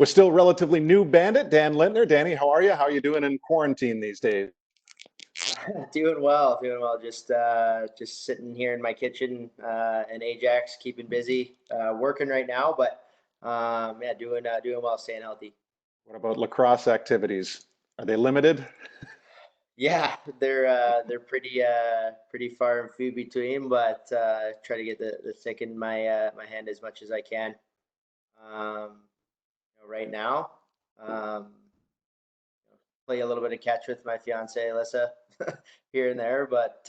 We're still relatively new Bandit, Dan Lintner. Danny, how are you? How are you doing in quarantine these days? Doing well, doing well. Just sitting here in my kitchen in Ajax, keeping busy, working right now, but yeah, doing well, staying healthy. What about lacrosse activities? Are they limited? Yeah, they're pretty far and few between, but try to get the stick in my hand as much as I can. Right now, um, play a little bit of catch with my fiance Alyssa here and there, but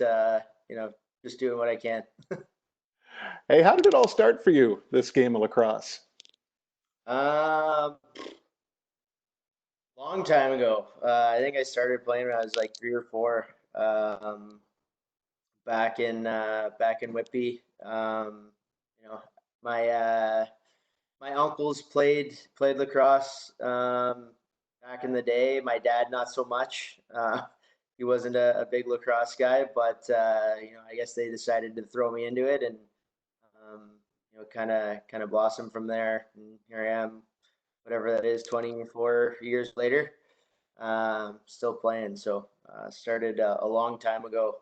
you know, just doing what I can. Hey, how did it all start for you, this game of lacrosse? Um, Long time ago. I think I started playing when I was like 3 or 4. Back in Whitby. You know, my my uncles played lacrosse back in the day. My dad not so much. He wasn't a big lacrosse guy, but I guess they decided to throw me into it, and kind of blossomed from there. And here I am, whatever that is, 24 years later, still playing. So started a long time ago.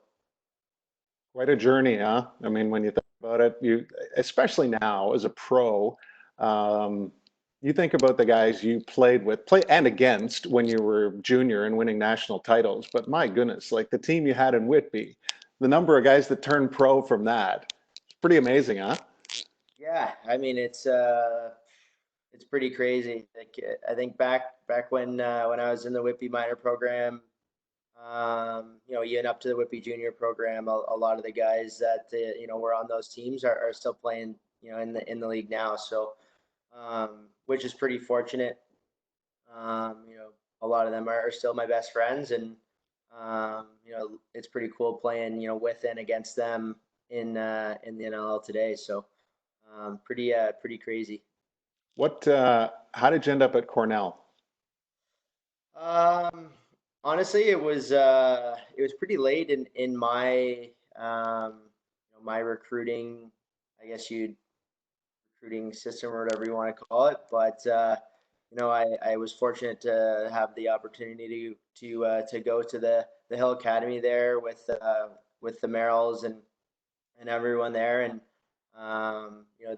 Quite a journey, huh? I mean, when you think about it, you, especially now as a pro, um, you think about the guys you played with, play and against when you were junior and winning national titles. But my goodness, like the team you had in Whitby, the number of guys that turned pro from that, it's pretty amazing, huh? Yeah, I mean it's pretty crazy. Like I think back when I was in the Whitby minor program, even up to the Whitby junior program, a lot of the guys that were on those teams are still playing in the league now. So which is pretty fortunate. A lot of them are still my best friends, and it's pretty cool playing with and against them in the NLL today. So pretty crazy. How did you end up at Cornell? Um, Honestly, it was pretty late in my my recruiting, I guess you'd recruiting system or whatever you want to call it. But I was fortunate to have the opportunity to go to the Hill Academy there with the Merrills and everyone there, and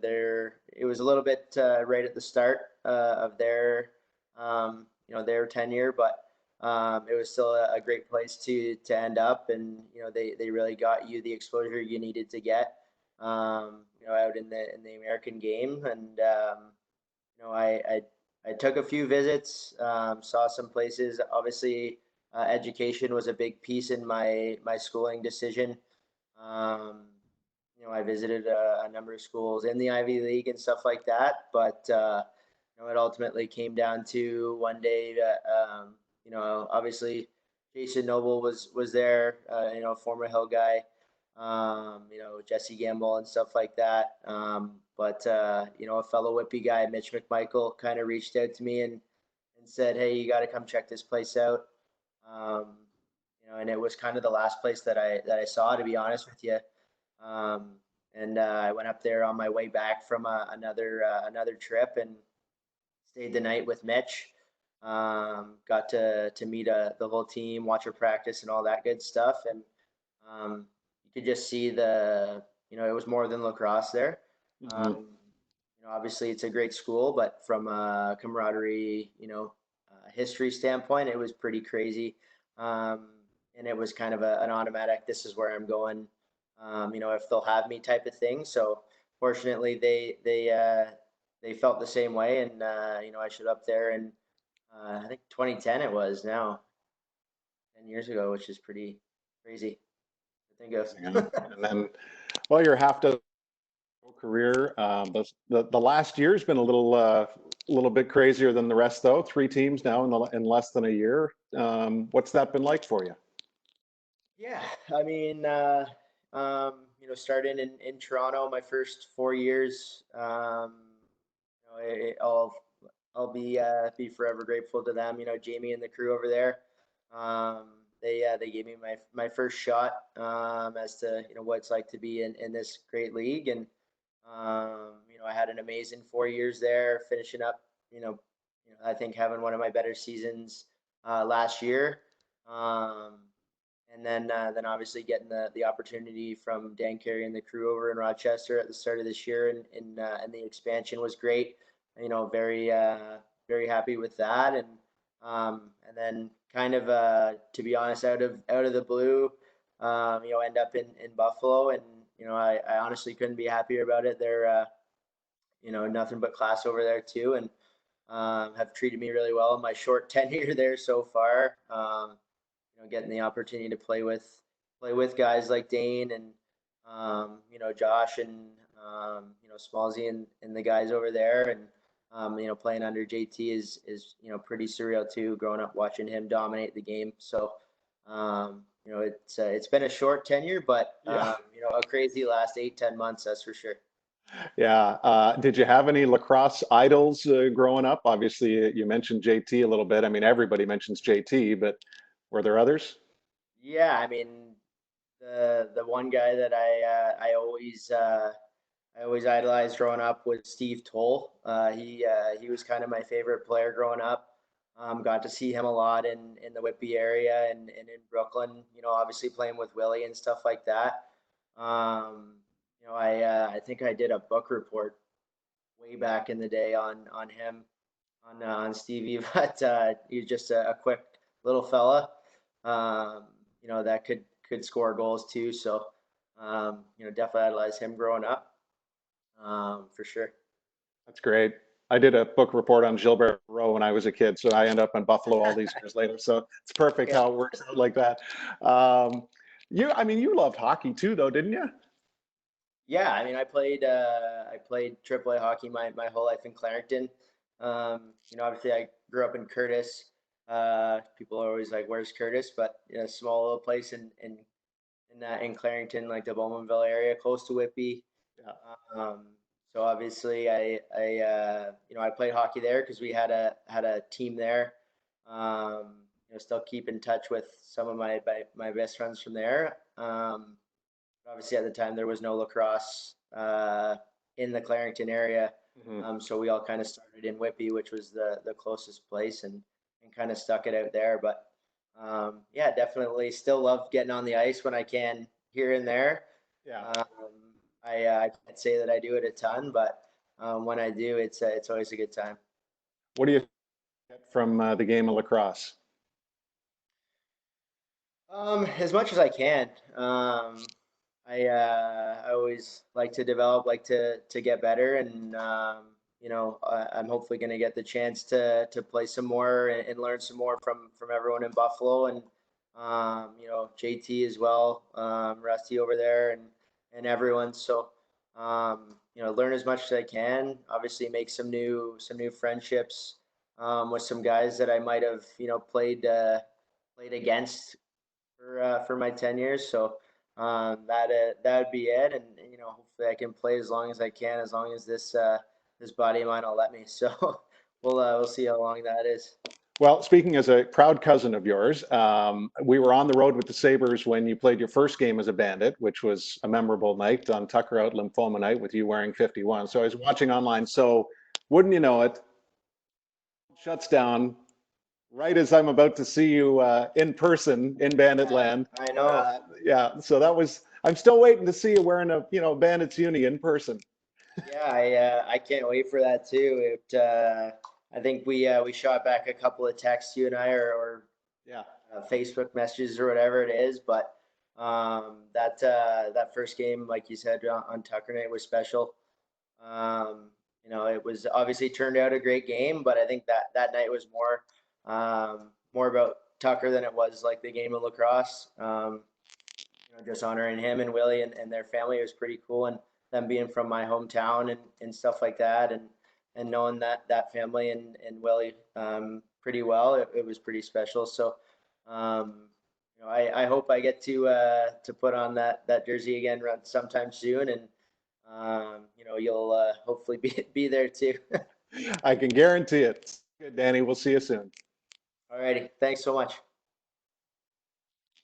there it was a little bit right at the start of their tenure, but it was still a great place to end up, and they really got you the exposure you needed to get out in the American game, and I took a few visits, saw some places. Obviously, education was a big piece in my schooling decision. Um, I visited a number of schools in the Ivy League and stuff like that, but it ultimately came down to one day that obviously Jason Noble was there, former Hill guy, Jesse Gamble and stuff like that. But a fellow Whitby guy, Mitch McMichael, kind of reached out to me and said, "Hey, you got to come check this place out." Um, and it was kind of the last place that I saw, to be honest with you. Um, and I went up there on my way back from another trip and stayed the night with Mitch. Got to meet the whole team, watch her practice, and all that good stuff. And you could just see it was more than lacrosse there. Mhm. Obviously it's a great school, but from a camaraderie, history standpoint, it was pretty crazy. Um, and it was kind of an automatic, this is where I'm going, if they'll have me type of thing. So fortunately they felt the same way. And, I showed up there and I think 2010 it was now, 10 years ago, which is pretty crazy to think Amazing, huh? of. And then, well, you're half done career. The last year's been a little bit crazier than the rest, though. Three teams now in less than a year. What's that been like for you? Yeah, I mean, starting in Toronto, my first 4 years, I'll be forever grateful to them. Jamie and the crew over there. They gave me my first shot as to what it's like to be in this great league, and I had an amazing 4 years there, finishing up, you know, I think having one of my better seasons last year. Um, and then obviously getting the opportunity from Dan Carey and the crew over in Rochester at the start of this year, and the expansion was great. Very very happy with that, and then kind of to be honest, out of the blue, end up in Buffalo, and I honestly couldn't be happier about it. They're nothing but class over there too, and have treated me really well in my short tenure there so far. Getting the opportunity to play with guys like Dane and Josh and Smallsy and the guys over there, and playing under JT is pretty surreal too. Growing up watching him dominate the game, so it's been a short tenure, but Yeah. a crazy last 8-10 months, that's for sure. Yeah. Did you have any lacrosse idols growing up? Obviously, you mentioned JT a little bit. I mean, everybody mentions JT, but were there others? Yeah, I mean, the one guy that I always idolized growing up was Steve Toll. He was kind of my favorite player growing up. Got to see him a lot in the Whitby area and in Brooklyn. Obviously playing with Willie and stuff like that. I think I did a book report way back in the day on him, on Stevie, but he's just a quick little fella. That could score goals too. So definitely idolize him growing up, for sure. That's great. I did a book report on Gilbert Rowe when I was a kid, so I end up in Buffalo all these years later. So it's perfect Yeah, how it works out like that. I mean, you loved hockey too, though, didn't you? yeah. I mean, I played AAA hockey my whole life in Clarington. Obviously, I grew up in Curtis. People are always like, "Where's Curtis?" But small little place in Clarington, like the Bowmanville area, close to Whitby. Yeah. Um, so obviously, I played hockey there because we had a team there. Still keep in touch with some of my best friends from there. Obviously, at the time, there was no lacrosse in the Clarington area. Mhm. So we all kind of started in Whitby, which was the closest place, and kind of stuck it out there. But yeah, definitely still love getting on the ice when I can here and there. Yeah. Um, I can't say that I do it a ton, but when I do, it's always a good time. What do you get from the game of lacrosse? As much as I can. I always like to develop, like to get better, and I'm hopefully going to get the chance to play some more and learn some more from everyone in Buffalo, and JT as well, Rusty over there, and everyone. So learn as much as I can. Obviously, make some new friendships with some guys that I might have played against for my 10 years. So that'd be it, and hopefully I can play as long as I can, as long as this body of mine will let me. So we'll see how long that is. Well, speaking as a proud cousin of yours, we were on the road with the Sabres when you played your first game as a Bandit, which was a memorable night on Tucker Out Lymphoma Night with you wearing 51. So I was watching online. So wouldn't you know it, shuts down right as I'm about to see you in person in Bandit Yeah, Land. I know. Yeah, so that was. I'm still waiting to see you wearing a Bandits uni in person. Yeah, I can't wait for that too. I think we shot back a couple of texts, you and I, or Yeah, Facebook messages or whatever it is. But that first game, like you said, on Tucker Night was special. Um, it was obviously turned out a great game, but I think that night was more about Tucker than it was like the game of lacrosse. Just honoring him and Willie and their family was pretty cool, and them being from my hometown and stuff like that, and knowing that family and Willie pretty well, it was pretty special. So I hope I get to put on that jersey again sometime soon, and you'll hopefully be there too. I can guarantee it. Good, Danny. We'll see you soon. Alrighty, thanks so much.